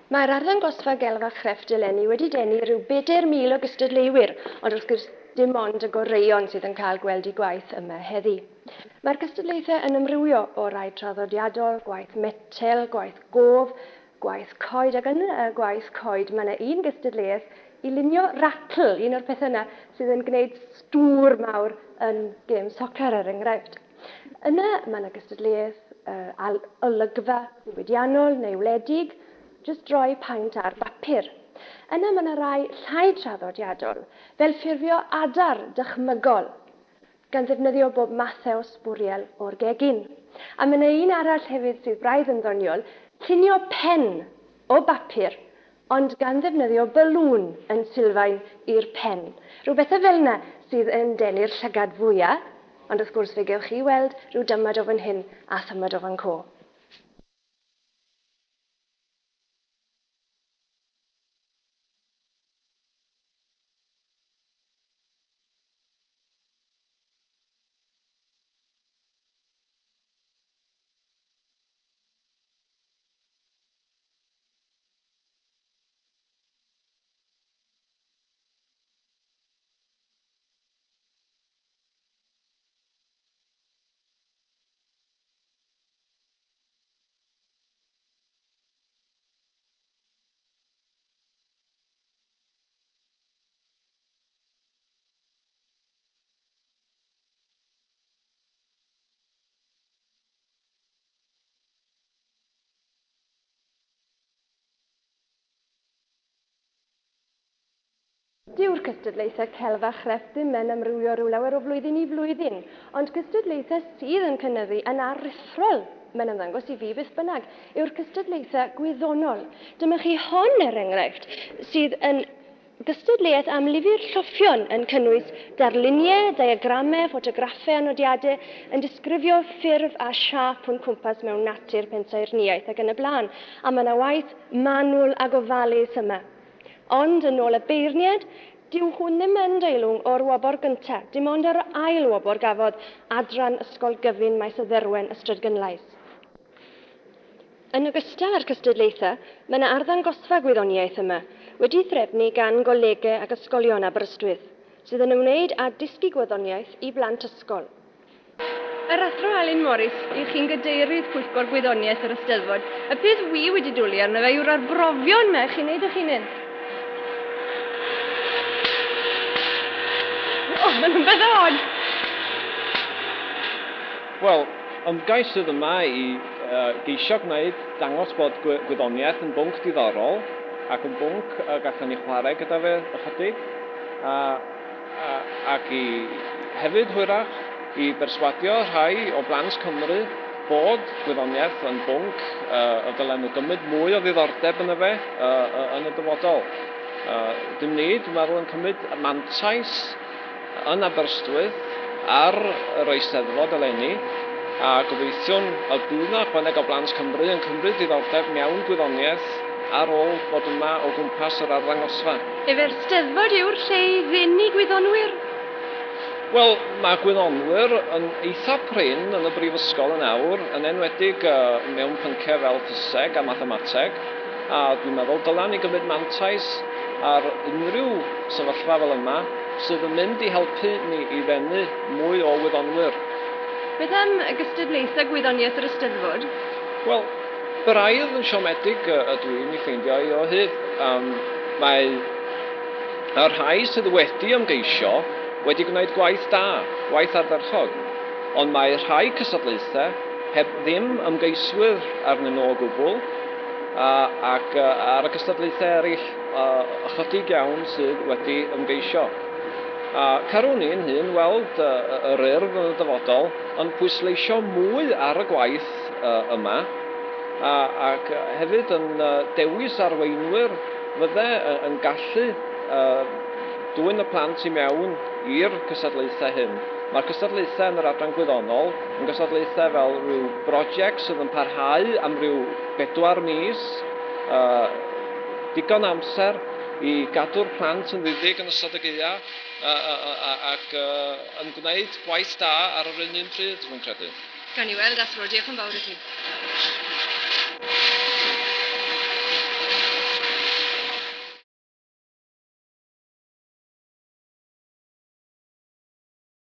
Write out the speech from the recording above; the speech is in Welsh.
Mae'r arddangosfa gelf a Chrefft eleni wedi denu rhyw 4,000 o gystadleuwyr, ond wrth gwrs dim ond y goreion sydd yn cael gweld eu gwaith yma heddi. Mae'r gystadlaethau yn ymrywio o rai traddodiadol, gwaith metel, gwaith gof, gwaith coed, ac yn y gwaith coed mae yna un gystadleuaeth i lunio ratl, un o'r pethau yna sydd yn gwneud stŵr mawr yn gêm socer er enghraifft. Yna mae yna gystadleuaeth olygfa diwydiannol neu wledig, jyst droi paent ar bapur. Yna mae yna rai llai traddodiadol, fel ffurfio adar dychmygol, gan ddefnyddio bob mathau o sbwriel o'r gegin. A mae yna un arall hefyd sydd braidd yn ddoniol, llunio pen o bapur, ond gan ddefnyddio balŵn yn sylfaen i'r pen. Rhywbeth fel yna sydd yn denu'r llygad fwyaf, ond wrth gwrs fe gewch chi weld rhyw dymad o fan hyn a thymad o fan co. Dyw'r cystadlaethau celf a Chrefft ddim yn ymrywio rhyw lawer o flwyddyn i flwyddyn, ond cystadlaethau sydd yn cynyddu yn aruthrol, mae'n ymddangos i fi beth bynnag, yw'r cystadlaethau gwyddonol. Dyma chi hon er enghraifft, sydd yn gystadleuaeth am lyfr lloffion yn cynnwys darluniau, diagramau, ffotograffau a nodiadau yn disgrifio ffurf a siap o'n cwmpas mewn natur, pensaernïaeth ac yn y blaen. A mae yna waith manwl a gofalus yma. Ond yn ôl y beirniad, dyw hwn ddim yn deilwng o'r wobor gyntaf, dim ond yr ail wobor gafodd adran ysgol gyfun maes y dderwen ystryd gynlais. Yn ogystal â'r cystadlaethau, mae yna arddangosfa gwyddoniaeth yma, wedi threfnu gan golegau ac ysgolion Aberystwyth, sydd yn ymwneud â dysgu gwyddoniaeth i blant ysgol. Yr Athro Alun i'ch chi'n Cadeirydd Pwyllgor Gwyddoniaeth yr Eisteddfod. Y peth wi wedi dwlu arno fe yw'r arbrofion yma chi'n neud eich hunain. O, mae'n rhywbeth od! Wel, ymgais sydd yma i geisio gwneud dangos bod gwyddoniaeth yn bwnc diddorol ac yn bwnc gallwn ni chwarae gyda fe ychydig ac i hefyd hwyrach i berswadio rhai o blant Cymru bod gwyddoniaeth yn bwnc y dylen nhw gymryd mwy o ddiddordeb yna fe yn y dyfodol. Dim ni, dwi'n meddwl, yn cymryd mantais yn Aberystwyth ar yr Eisteddfod eleni, a gobeithio'n y bydd yna chwaneg o blant Cymru yn cymryd diddordeb mewn gwyddoniaeth ar ôl bod yma o gwmpas yr arddangosfa. Efo'r Eisteddfod yw'r lle i ddenu gwyddonwyr? Wel, mae gwyddonwyr yn eitha prin yn y brifysgol yn awr, yn enwedig mewn pynciau fel ffyseg a mathemateg, a dwi'n meddwl dylan ni gymryd mantais ar unrhyw sefyllfa fel yma sydd yn mynd i helpu ni i ddenu mwy o wyddonwyr. Beth am y gystadlaethau gwyddoniaeth yr Eisteddfod? Wel, braidd yn siomedig ydw i'n ei ffeindio i o hyd. Mae y rhai sydd wedi ymgeisio wedi gwneud gwaith da, gwaith ardderchog. Ond mae rhai cystadlaethau heb ddim ymgeiswyr arnyn nhw o gwbl, ac ar y cystadlaethau eraill ychydig iawn sydd wedi ymgeisio. Carwn ni'n hyn weld yr Urdd yn y dyfodol yn pwysleisio mwy ar y gwaith yma, ac hefyd yn dewis arweinwyr fydde yn gallu dwyn y plant i mewn i'r cystadlaethau hyn. Mae'r cystadlaethau yn yr adran gwyddonol yn cystadlaethau fel rhyw brosiect sydd yn parhau am ryw 4 mis, digon amser i gadw'r plant yn ddidig yn ystod y gaeaf ac yn gwneud gwaith da ar yr un pryd, dwi'n credu. Gawn ni weld, Athro, diolch yn fawr i chi.